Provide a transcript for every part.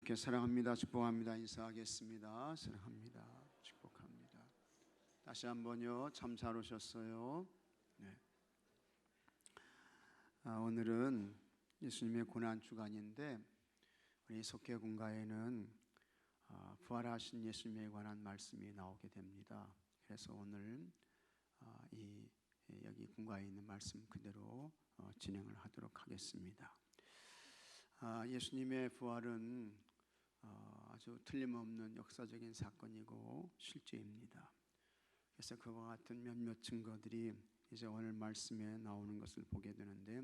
주께 사랑합니다, 축복합니다 인사하겠습니다. 사랑합니다, 축복합니다. 다시 한번요. 참 잘 오셨어요. 네. 오늘은 예수님의 고난 주간인데 우리 속회군가에는 부활하신 예수님에 관한 말씀이 나오게 됩니다. 그래서 오늘 여기 군가에 있는 말씀 그대로 진행을 하도록 하겠습니다. 예수님의 부활은 아주 틀림없는 역사적인 사건이고 실제입니다. 그래서 그와 같은 몇몇 증거들이 이제 오늘 말씀에 나오는 것을 보게 되는데,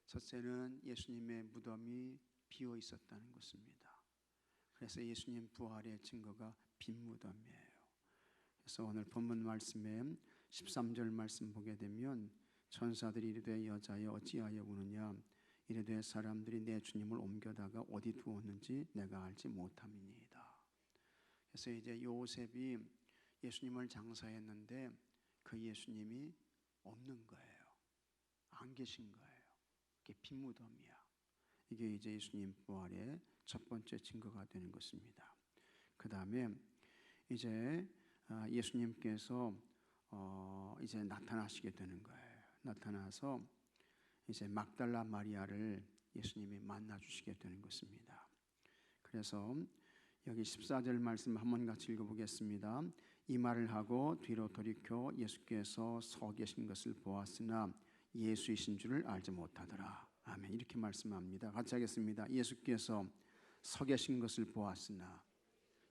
첫째는 예수님의 무덤이 비어 있었다는 것입니다. 그래서 예수님 부활의 증거가 빈 무덤이에요. 그래서 오늘 본문 말씀에 13절 말씀 보게 되면, 천사들이 이르되 여자여 어찌하여 우느냐, 이르되 사람들이 내 주님을 옮겨다가 어디 두었는지 내가 알지 못함이니이다. 그래서 이제 요셉이 예수님을 장사했는데 그 예수님이 없는 거예요. 안 계신 거예요. 이게 빈 무덤이야. 이게 이제 예수님 부활의 첫 번째 증거가 되는 것입니다. 그 다음에 이제 예수님께서 이제 나타나시게 되는 거예요. 나타나서 이제 막달라 마리아를 예수님이 만나 주시게 되는 것입니다. 그래서 여기 14절 말씀 한번 같이 읽어보겠습니다. 이 말을 하고 뒤로 돌이켜 예수께서 서 계신 것을 보았으나 예수이신 줄을 알지 못하더라. 아멘. 이렇게 말씀합니다. 같이 하겠습니다. 예수께서 서 계신 것을 보았으나,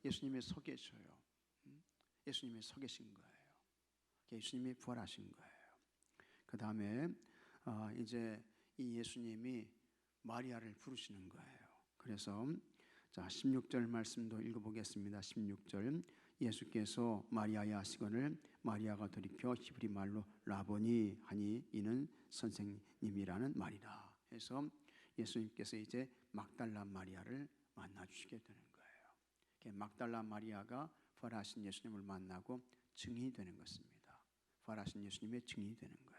예수님이 서 계셔요. 예수님이 서 계신 거예요. 예수님이 부활하신 거예요. 그 다음에 이제 이 예수님이 마리아를 부르시는 거예요. 그래서 16절 말씀도 읽어보겠습니다. 16절 예수께서 마리아의 하시거늘 마리아가 돌이켜 히브리 말로 라보니 하니 이는 선생님이라는 말이라. 해서 예수님께서 이제 막달라 마리아를 만나 주시게 되는 거예요. 막달라 마리아가 부활하신 예수님을 만나고 증인이 되는 것입니다. 부활하신 예수님의 증인이 되는 거예요.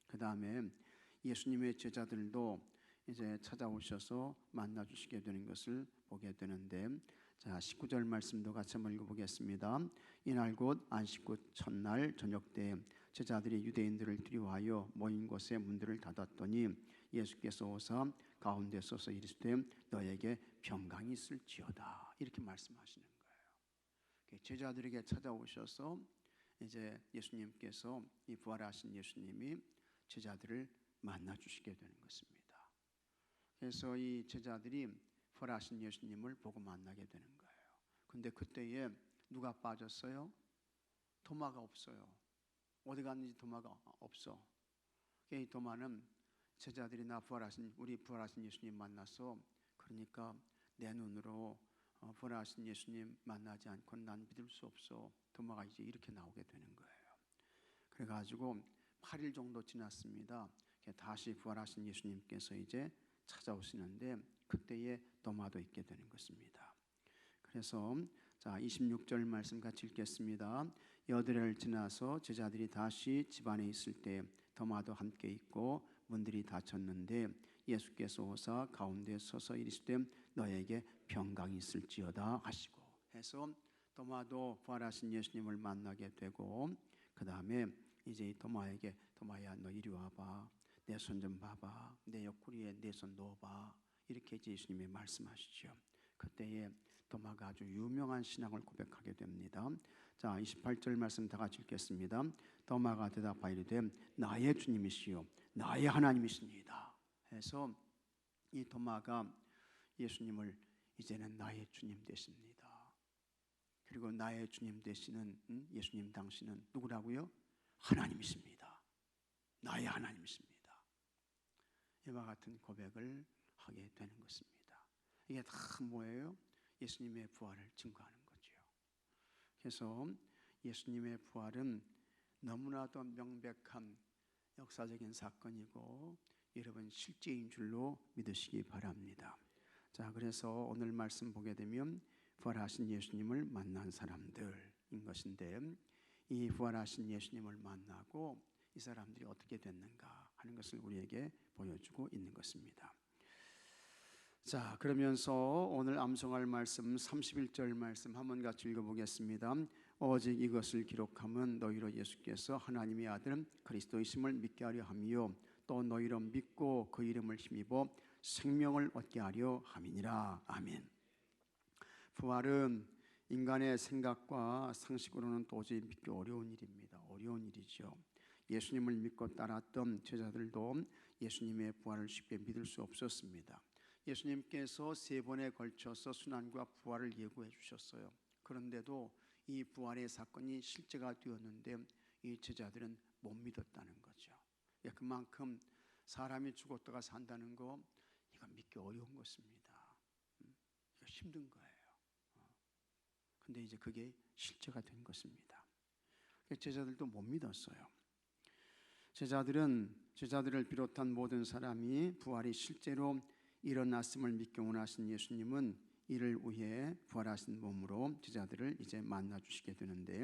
그 다음에 예수님의 제자들도 이제 찾아오셔서 만나 주시게 되는 것을 보게 되는데, 19절 말씀도 같이 한번 읽어보겠습니다. 이날 곧 안식구 첫날 저녁 때 제자들이 유대인들을 두려워하여 모인 곳에 문들을 닫았더니 예수께서 오사 가운데 서서 이르시되 너에게 평강이 있을지어다. 이렇게 말씀하시는 거예요. 제자들에게 찾아오셔서 이제 예수님께서, 이 부활하신 예수님이 제자들을 만나 주시게 되는 것입니다. 그래서 이 제자들이 부활하신 예수님을 보고 만나게 되는 거예요. 근데 그때에 누가 빠졌어요? 도마가 없어요. 어디 갔는지 도마가 없어. 이 도마는 제자들이 우리 부활하신 예수님 만나서, 그러니까 내 눈으로 부활하신 예수님 만나지 않고 난 믿을 수 없어. 도마가 이제 이렇게 나오게 되는 거예요. 그래가지고 8일 정도 지났습니다. 다시 부활하신 예수님께서 이제 찾아오시는데 그때에 도마도 있게 되는 것입니다. 그래서 26절 말씀 같이 읽겠습니다. 여드레를 지나서 제자들이 다시 집안에 있을 때 도마도 함께 있고 문들이 닫혔는데 예수께서 오사 가운데 서서 이르시되 너에게 평강이 있을지어다 하시고, 해서 도마도 부활하신 예수님을 만나게 되고, 그 다음에 이제 이 도마에게 도마야 너 이리 와봐, 내 손 좀 봐봐, 내 옆구리에 내 손 넣어봐, 이렇게 이제 예수님이 말씀하시죠. 그때에 도마가 아주 유명한 신앙을 고백하게 됩니다. 28절 말씀 다 같이 읽겠습니다. 도마가 대답하여 이르되 나의 주님이시요 나의 하나님이십니다. 해서 이 도마가 예수님을 이제는 나의 주님 되십니다. 그리고 나의 주님 되시는 예수님 당신은 누구라고요? 하나님이십니다. 나의 하나님이십니다. 이와 같은 고백을 하게 되는 것입니다. 이게 다 뭐예요? 예수님의 부활을 증거하는 거죠. 그래서 예수님의 부활은 너무나도 명백한 역사적인 사건이고 여러분 실제인 줄로 믿으시기 바랍니다. 그래서 오늘 말씀 보게 되면 부활하신 예수님을 만난 사람들인 것인데, 이 부활하신 예수님을 만나고 이 사람들이 어떻게 됐는가 하는 것을 우리에게 보여주고 있는 것입니다. 자, 그러면서 오늘 암송할 말씀 31절 말씀 한번 같이 읽어보겠습니다. 오직 이것을 기록함은 너희로 예수께서 하나님의 아들 그리스도이심을 믿게 하려 함이요 또 너희로 믿고 그 이름을 힘입어 생명을 얻게 하려 함이니라. 아멘. 부활은 인간의 생각과 상식으로는 도저히 믿기 어려운 일입니다. 어려운 일이죠. 예수님을 믿고 따랐던 제자들도 예수님의 부활을 쉽게 믿을 수 없었습니다. 예수님께서 3번에 걸쳐서 순환과 부활을 예고해 주셨어요. 그런데도 이 부활의 사건이 실제가 되었는데 이 제자들은 못 믿었다는 거죠. 그만큼 사람이 죽었다가 산다는 거 이거 믿기 어려운 것입니다. 이거 힘든 거예요. 근데 이제 그게 실제가 된 것입니다. 제자들도 못 믿었어요. 제자들을 비롯한 모든 사람이 부활이 실제로 일어났음을 믿기 원하신 예수님은 이를 위해 부활하신 몸으로 제자들을 이제 만나 주시게 되는데,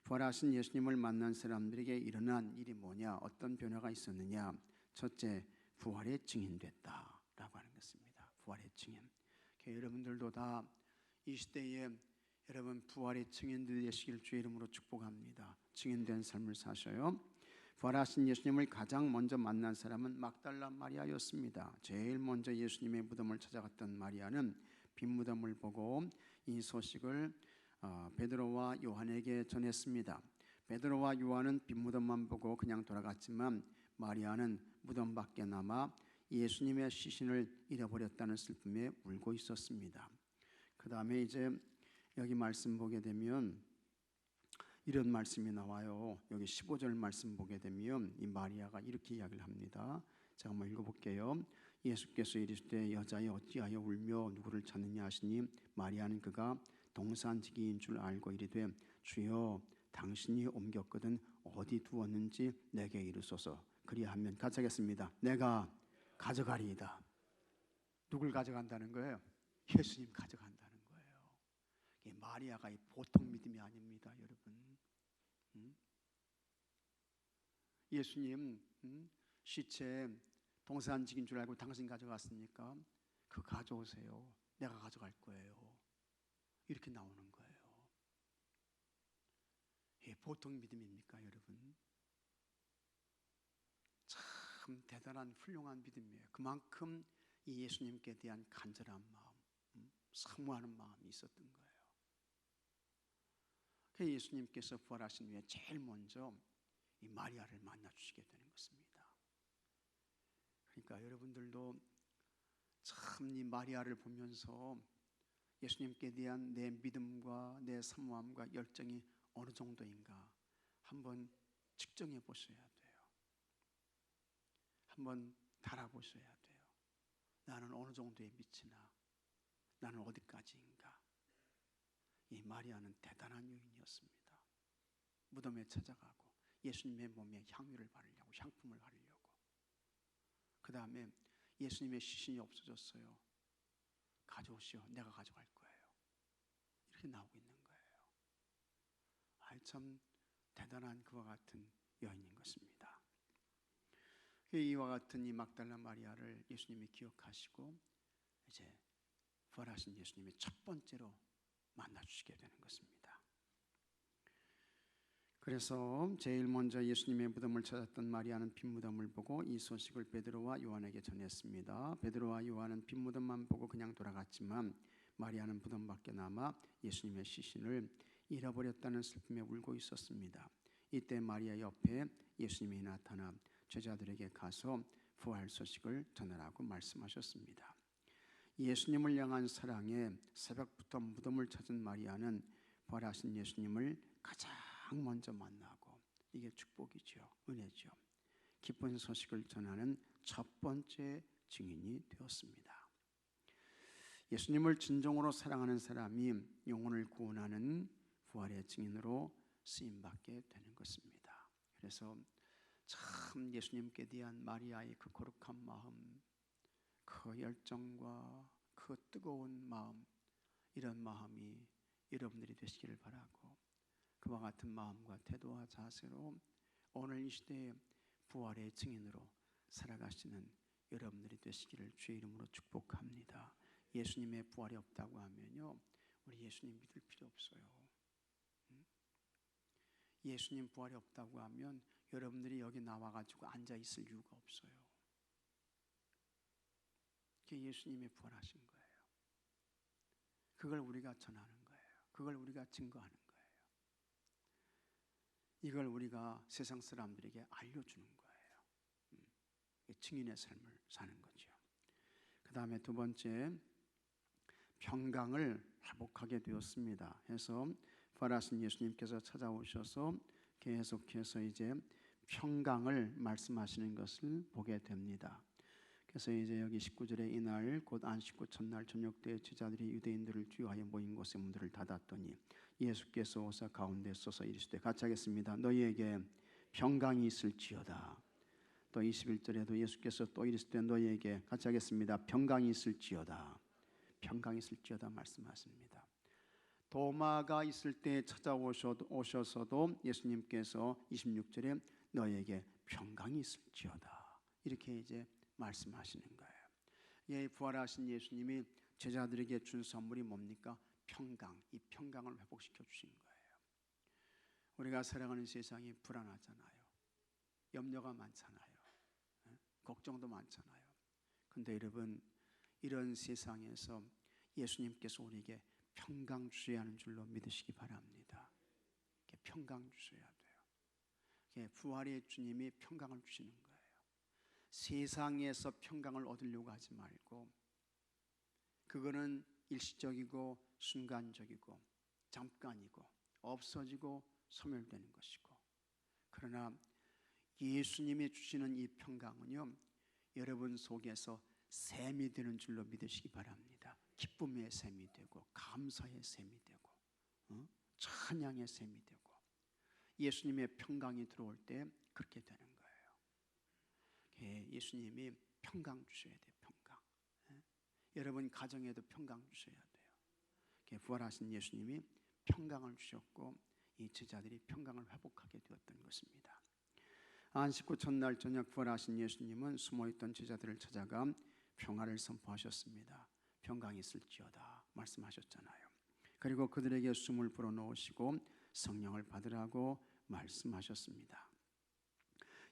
부활하신 예수님을 만난 사람들에게 일어난 일이 뭐냐, 어떤 변화가 있었느냐? 첫째, 부활의 증인됐다라고 하는 것입니다. 부활의 증인. 여러분들도 다 이 시대에 여러분 부활의 증인들이 되시길 주의 이름으로 축복합니다. 증인된 삶을 사셔요. 부활하신 예수님을 가장 먼저 만난 사람은 막달라 마리아였습니다. 제일 먼저 예수님의 무덤을 찾아갔던 마리아는 빈 무덤을 보고 이 소식을 베드로와 요한에게 전했습니다. 베드로와 요한은 빈 무덤만 보고 그냥 돌아갔지만 마리아는 무덤 밖에 남아 예수님의 시신을 잃어버렸다는 슬픔에 울고 있었습니다. 그 다음에 이제 여기 말씀 보게 되면 이런 말씀이 나와요. 여기 15절 말씀 보게 되면 이 마리아가 이렇게 이야기를 합니다. 제가 한번 읽어볼게요. 예수께서 이르시되 여자여 어찌하여 울며 누구를 찾느냐 하시니 마리아는 그가 동산지기인 줄 알고 이르되 주여 당신이 옮겼거든 어디 두었는지 내게 이르소서. 그리하면 같이 하겠습니다. 내가 가져가리이다. 누굴 가져간다는 거예요? 예수님 가져간다는 거예요. 이 마리아가 이 보통 믿음이 아닙니다, 여러분. 예수님 시체 동산직인 줄 알고 당신 가져갔습니까? 그거 가져오세요. 내가 가져갈 거예요. 이렇게 나오는 거예요. 이게 보통 믿음입니까, 여러분? 참 대단한 훌륭한 믿음이에요. 그만큼 이 예수님께 대한 간절한 마음, 사모하는 마음이 있었던 거예요. 그 예수님께서 부활하신 후에 제일 먼저 이 마리아를 만나 주시게 되는 것입니다. 그러니까 여러분들도 참 이 마리아를 보면서 예수님께 대한 내 믿음과 내 사모함과 열정이 어느 정도인가 한번 측정해 보셔야 돼요. 한번 달아보셔야 돼요. 나는 어느 정도에 미치나? 나는 어디까지인가? 이 마리아는 대단한 여인이었습니다. 무덤에 찾아가고 예수님의 몸에 향유를 바르려고, 향품을 바르려고. 그 다음에 예수님의 시신이 없어졌어요. 가져오시오. 내가 가져갈 거예요. 이렇게 나오고 있는 거예요. 참 대단한 그와 같은 여인인 것입니다. 이와 같은 이 막달라 마리아를 예수님이 기억하시고 이제 부활하신 예수님이 첫 번째로 만나주시게 되는 것입니다. 그래서 제일 먼저 예수님의 무덤을 찾았던 마리아는 빈 무덤을 보고 이 소식을 베드로와 요한에게 전했습니다. 베드로와 요한은 빈 무덤만 보고 그냥 돌아갔지만 마리아는 무덤 밖에 남아 예수님의 시신을 잃어버렸다는 슬픔에 울고 있었습니다. 이때 마리아 옆에 예수님이 나타나 제자들에게 가서 부활 소식을 전하라고 말씀하셨습니다. 예수님을 향한 사랑에 새벽부터 무덤을 찾은 마리아는 부활하신 예수님을 가장 먼저 만나고, 이게 축복이죠. 은혜죠. 기쁜 소식을 전하는 첫 번째 증인이 되었습니다. 예수님을 진정으로 사랑하는 사람이 영혼을 구원하는 부활의 증인으로 쓰임받게 되는 것입니다. 그래서 참 예수님께 대한 마리아의 그 거룩한 마음, 그 열정과 그 뜨거운 마음, 이런 마음이 여러분들이 되시기를 바라고, 그와 같은 마음과 태도와 자세로 오늘 이 시대에 부활의 증인으로 살아가시는 여러분들이 되시기를 주의 이름으로 축복합니다. 예수님의 부활이 없다고 하면요, 우리 예수님 믿을 필요 없어요. 예수님 부활이 없다고 하면 여러분들이 여기 나와가지고 앉아 있을 이유가 없어요. 그게 예수님이 부활하신 거예요. 그걸 우리가 전하는 거예요. 그걸 우리가 증거하는 거예요. 이걸 우리가 세상 사람들에게 알려주는 거예요. 증인의 삶을 사는 거죠. 그 다음에 두 번째, 평강을 회복하게 되었습니다. 해서 부활하신 예수님께서 찾아오셔서 계속해서 이제 평강을 말씀하시는 것을 보게 됩니다. 그래서 이제 여기 19절에 이날 곧 안식구 첫날 저녁 때 제자들이 유대인들을 주의하여 모인 곳에 문들을 닫았더니 예수께서 오사 가운데 서서 이르시되, 같이 하겠습니다. 너희에게 평강이 있을지어다. 또 21절에도 예수께서 또 이르시되 너희에게, 같이 하겠습니다. 평강이 있을지어다. 평강이 있을지어다 말씀하십니다. 도마가 있을 때 찾아오셔서도 예수님께서 26절에 너희에게 평강이 있을지어다 이렇게 이제 말씀하시는 거예요. 예, 부활하신 예수님이 제자들에게 준 선물이 뭡니까? 평강. 이 평강을 회복시켜 주신 거예요. 우리가 살아가는 세상이 불안하잖아요. 염려가 많잖아요. 걱정도 많잖아요. 근데 여러분, 이런 세상에서 예수님께서 우리에게 평강 주셔야 하는 줄로 믿으시기 바랍니다. 평강 주셔야 돼요. 부활의 주님이 평강을 주시는 거예요. 세상에서 평강을 얻으려고 하지 말고, 그거는 일시적이고 순간적이고 잠깐이고 없어지고 소멸되는 것이고, 그러나 예수님이 주시는 이 평강은요, 여러분 속에서 샘이 되는 줄로 믿으시기 바랍니다. 기쁨의 샘이 되고 감사의 샘이 되고 찬양의 샘이 되고, 예수님의 평강이 들어올 때 그렇게 되는 거예요. 예수님이 평강 주셔야 돼요. 평강. 여러분 가정에도 평강 주셔야 돼요. 부활하신 예수님이 평강을 주셨고 이 제자들이 평강을 회복하게 되었던 것입니다. 안식구 첫날 저녁 부활하신 예수님은 숨어있던 제자들을 찾아가 평화를 선포하셨습니다. 평강이 있을지어다 말씀하셨잖아요. 그리고 그들에게 숨을 불어넣으시고 성령을 받으라고 말씀하셨습니다.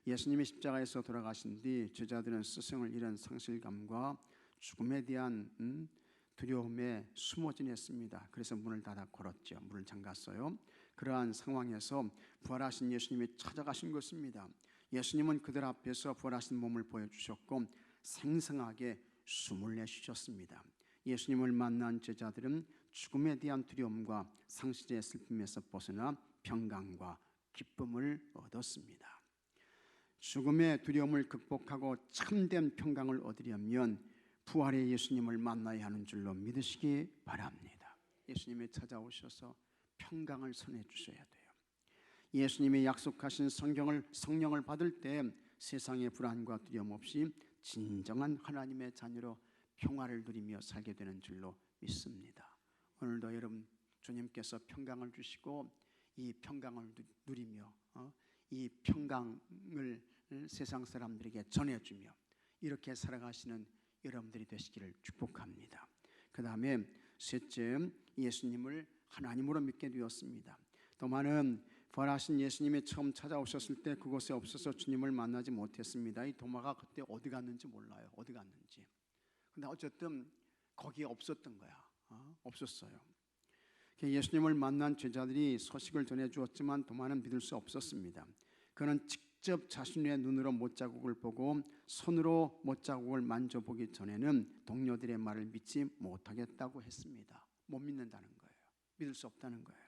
예수님이 십자가에서 돌아가신 뒤 제자들은 스승을 잃은 상실감과 죽음에 대한 두려움에 숨어 지냈습니다. 그래서 문을 닫아 걸었죠. 문을 잠갔어요. 그러한 상황에서 부활하신 예수님이 찾아가신 것입니다. 예수님은 그들 앞에서 부활하신 몸을 보여주셨고 생생하게 숨을 내쉬셨습니다. 예수님을 만난 제자들은 죽음에 대한 두려움과 상실의 슬픔에서 벗어나 평강과 기쁨을 얻었습니다. 죽음의 두려움을 극복하고 참된 평강을 얻으려면 부활의 예수님을 만나야 하는 줄로 믿으시기 바랍니다. 예수님이 찾아오셔서 평강을 선해 주셔야 돼요. 예수님이 약속하신 성령을 받을 때 세상의 불안과 두려움 없이 진정한 하나님의 자녀로 평화를 누리며 살게 되는 줄로 믿습니다. 오늘도 여러분 주님께서 평강을 주시고 이 평강을 누리며 이 평강을 세상 사람들에게 전해주며 이렇게 살아가시는 여러분들이 되시기를 축복합니다. 그 다음에 셋째, 예수님을 하나님으로 믿게 되었습니다. 도마는 부활하신 예수님이 처음 찾아오셨을 때 그곳에 없어서 주님을 만나지 못했습니다. 이 도마가 그때 어디 갔는지 몰라요. 어디 갔는지. 근데 어쨌든 거기에 없었던 거야. 없었어요. 예수님을 만난 제자들이 소식을 전해주었지만 도마는 믿을 수 없었습니다. 그는 직접 자신의 눈으로 못자국을 보고 손으로 못자국을 만져보기 전에는 동료들의 말을 믿지 못하겠다고 했습니다. 못 믿는다는 거예요. 믿을 수 없다는 거예요.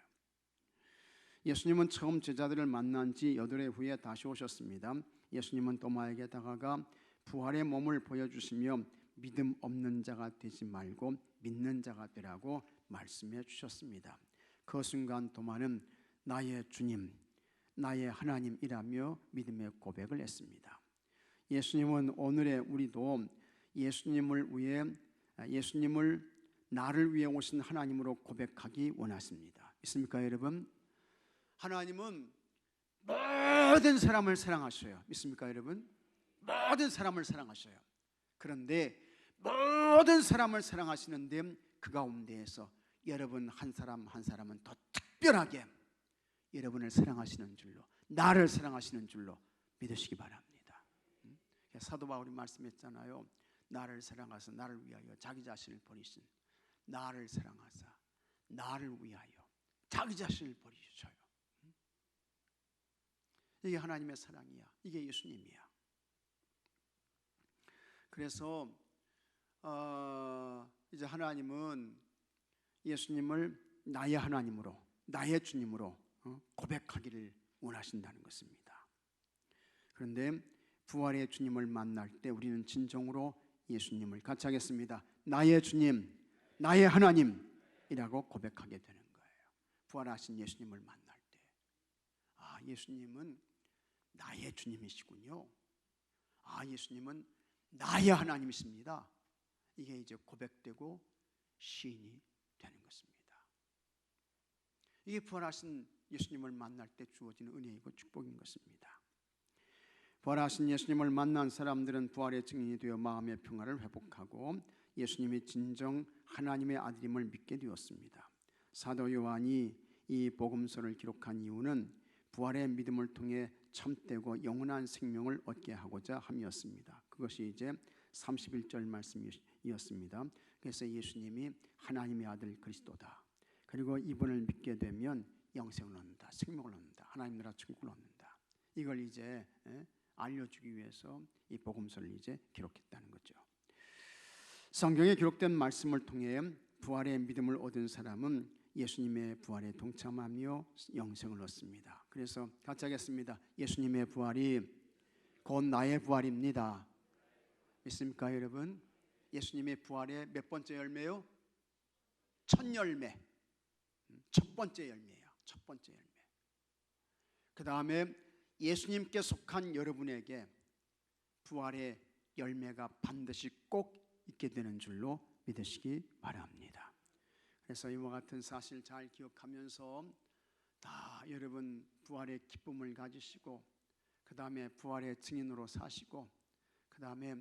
예수님은 처음 제자들을 만난 지 8회 후에 다시 오셨습니다. 예수님은 도마에게 다가가 부활의 몸을 보여주시며 믿음 없는 자가 되지 말고 믿는 자가 되라고 말씀해 주셨습니다. 그 순간 도마는 나의 주님, 나의 하나님이라며 믿음의 고백을 했습니다. 예수님은 오늘의 우리도 예수님을 나를 위해 오신 하나님으로 고백하기 원하십니다. 믿습니까 여러분? 하나님은 모든 사람을 사랑하셔요. 믿습니까 여러분? 모든 사람을 사랑하셔요. 그런데 모든 사람을 사랑하시는데 그 가운데에서 여러분 한 사람 한 사람은 더 특별하게 여러분을 사랑하시는 줄로, 나를 사랑하시는 줄로 믿으시기 바랍니다. 사도 바울이 말씀했잖아요. 나를 사랑하사 나를 위하여 자기 자신을 버리신, 나를 사랑하사 나를 위하여 자기 자신을 버리셔요. 이게 하나님의 사랑이야. 이게 예수님이야. 그래서 이제 하나님은 예수님을 나의 하나님으로, 나의 주님으로 고백하기를 원하신다는 것입니다. 그런데 부활의 주님을 만날 때 우리는 진정으로 예수님을 같이 하겠습니다. 나의 주님, 나의 하나님이라고 고백하게 되는 거예요. 부활하신 예수님을 만날 때, 아, 예수님은 나의 주님이시군요. 아, 예수님은 나의 하나님이십니다. 이게 이제 고백되고 시인이 되는 것입니다. 이게 부활하신 예수님을 만날 때 주어지는 은혜이고 축복인 것입니다. 부활하신 예수님을 만난 사람들은 부활의 증인이 되어 마음의 평화를 회복하고 예수님이 진정 하나님의 아들임을 믿게 되었습니다. 사도 요한이 이 복음서를 기록한 이유는 부활의 믿음을 통해 참되고 영원한 생명을 얻게 하고자 함이었습니다. 그것이 이제 31절 말씀이었습니다. 그래서 예수님이 하나님의 아들 그리스도다. 그리고 이분을 믿게 되면 영생을 얻는다, 생명을 얻는다, 하나님 나라 천국을 얻는다. 이걸 이제 알려주기 위해서 이 복음서를 이제 기록했다는 거죠. 성경에 기록된 말씀을 통해 부활의 믿음을 얻은 사람은 예수님의 부활에 동참하며 영생을 얻습니다. 그래서 같이 하겠습니다. 예수님의 부활이 곧 나의 부활입니다. 믿습니까 여러분? 예수님의 부활의 몇 번째 열매요? 첫 열매. 첫 번째 열매예요. 첫 번째 열매. 그 다음에 예수님께 속한 여러분에게 부활의 열매가 반드시 꼭 있게 되는 줄로 믿으시기 바랍니다. 그래서 이와 같은 사실 잘 기억하면서 다 여러분 부활의 기쁨을 가지시고 그 다음에 부활의 증인으로 사시고 그 다음에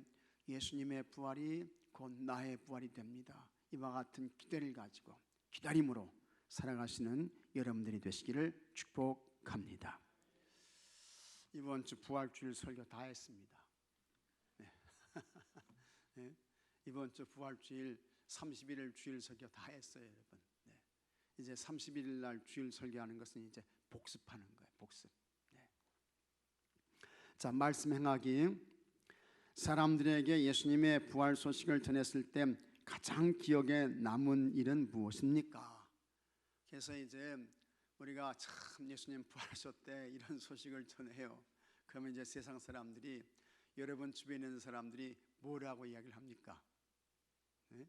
예수님의 부활이 곧 나의 부활이 됩니다. 이와 같은 기대를 가지고 기다림으로 살아가시는 여러분들이 되시기를 축복합니다. 이번 주 부활주일 설교 다 했습니다. 네. 네. 이번 주 부활주일 31일 주일 설교 다 했어요, 여러분. 네. 이제 31일 날 주일 설교하는 것은 이제 복습하는 거예요, 복습. 네. 자, 말씀 행하기. 사람들에게 예수님의 부활 소식을 전했을 때 가장 기억에 남은 일은 무엇입니까? 그래서 이제 우리가 참 예수님 부활하셨대 이런 소식을 전해요. 그러면 이제 세상 사람들이, 여러분 주변에 있는 사람들이 뭐라고 이야기를 합니까? 네?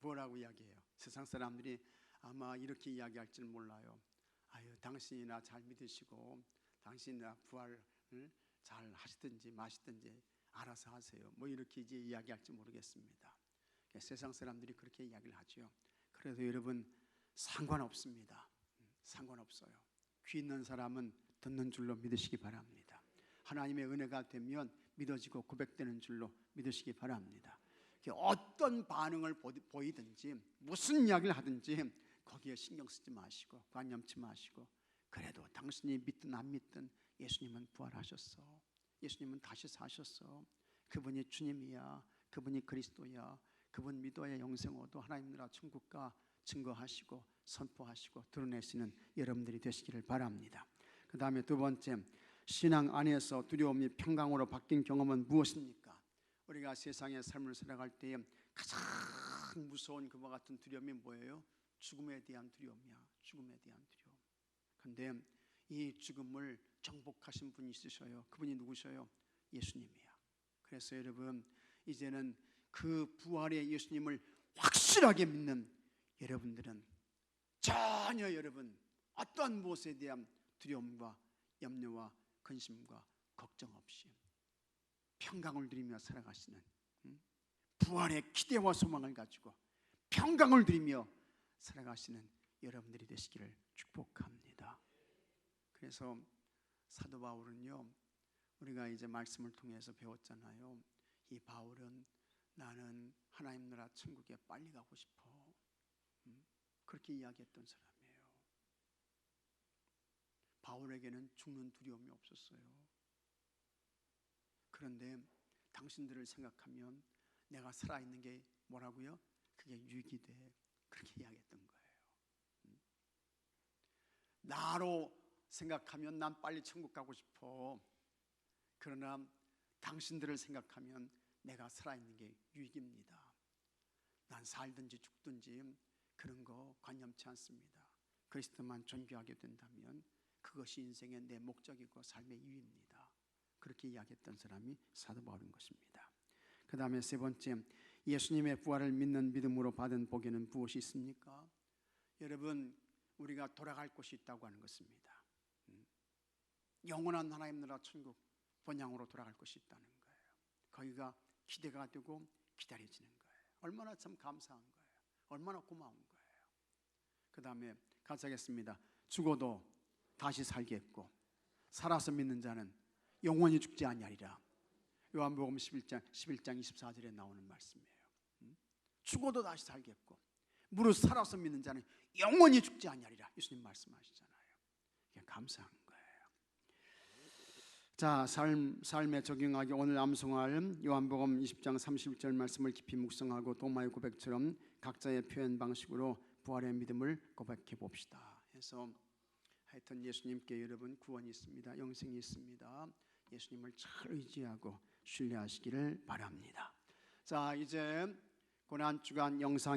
뭐라고 이야기해요? 세상 사람들이 아마 이렇게 이야기할 줄 몰라요. 아유, 당신이나 잘 믿으시고 당신이나 부활을 잘 하시든지 마시든지 알아서 하세요. 뭐 이렇게 이제 이야기할지 모르겠습니다. 세상 사람들이 그렇게 이야기를 하죠. 그래도 여러분 상관없습니다. 상관없어요. 귀 있는 사람은 듣는 줄로 믿으시기 바랍니다. 하나님의 은혜가 되면 믿어지고 고백되는 줄로 믿으시기 바랍니다. 어떤 반응을 보이든지 무슨 이야기를 하든지 거기에 신경 쓰지 마시고 관념치 마시고, 그래도 당신이 믿든 안 믿든 예수님은 부활하셨어. 예수님은 다시 사셨어. 그분이 주님이야. 그분이 그리스도야. 그분 믿어야 영생 얻어 하나님 나라 천국가 증거하시고 선포하시고 드러내시는 여러분들이 되시기를 바랍니다. 그 다음에 두 번째, 신앙 안에서 두려움이 평강으로 바뀐 경험은 무엇입니까? 우리가 세상의 삶을 살아갈 때 가장 무서운 그와 같은 두려움이 뭐예요? 죽음에 대한 두려움이야. 죽음에 대한 두려움. 그런데 이 죽음을 정복하신 분이 있으셔요. 그분이 누구셔요? 예수님이야. 그래서 여러분 이제는 그 부활의 예수님을 확실하게 믿는 여러분들은 전혀 여러분 어떠한 무엇에 대한 두려움과 염려와 근심과 걱정 없이 평강을 누리며 살아가시는, 부활의 기대와 소망을 가지고 평강을 누리며 살아가시는 여러분들이 되시기를 축복합니다. 그래서 사도 바울은요, 우리가 이제 말씀을 통해서 배웠잖아요. 이 바울은 나는 하나님 나라 천국에 빨리 가고 싶어. 그렇게 이야기했던 사람이에요. 바울에게는 죽는 두려움이 없었어요. 그런데 당신들을 생각하면 내가 살아있는 게 뭐라고요? 그게 유익이 돼. 그렇게 이야기했던 거예요. 나로 생각하면 난 빨리 천국 가고 싶어. 그러나 당신들을 생각하면 내가 살아있는 게 유익입니다. 난 살든지 죽든지 그런 거 관념치 않습니다. 그리스도만 존귀하게 된다면 그것이 인생의 내 목적이고 삶의 이유입니다. 그렇게 이야기했던 사람이 사도 바울인 것입니다. 그 다음에 세 번째, 예수님의 부활을 믿는 믿음으로 받은 복에는 무엇이 있습니까? 여러분, 우리가 돌아갈 곳이 있다고 하는 것입니다. 영원한 하나님 나라 천국 본향으로 돌아갈 것이 있다는 거예요. 거기가 기대가 되고 기다려지는 거예요. 얼마나 참 감사한 거예요. 얼마나 고마운 거예요. 그 다음에 같이 하겠습니다. 죽어도 다시 살겠고 살아서 믿는 자는 영원히 죽지 아니하리라. 요한복음 11장 24절에 나오는 말씀이에요. 죽어도 다시 살겠고 무릇 살아서 믿는 자는 영원히 죽지 아니하리라. 예수님 말씀하시잖아요. 이게 감사한 거예요. 자, 삶에 적용하기 오늘 암송할 요한복음 20장 31절 말씀을 깊이 묵상하고 도마의 고백처럼 각자의 표현 방식으로 부활의 믿음을 고백해 봅시다. 해서 하여튼 예수님께 여러분 구원이 있습니다. 영생이 있습니다. 예수님을 잘 의지하고 신뢰하시기를 바랍니다. 자, 이제 고난주간 영상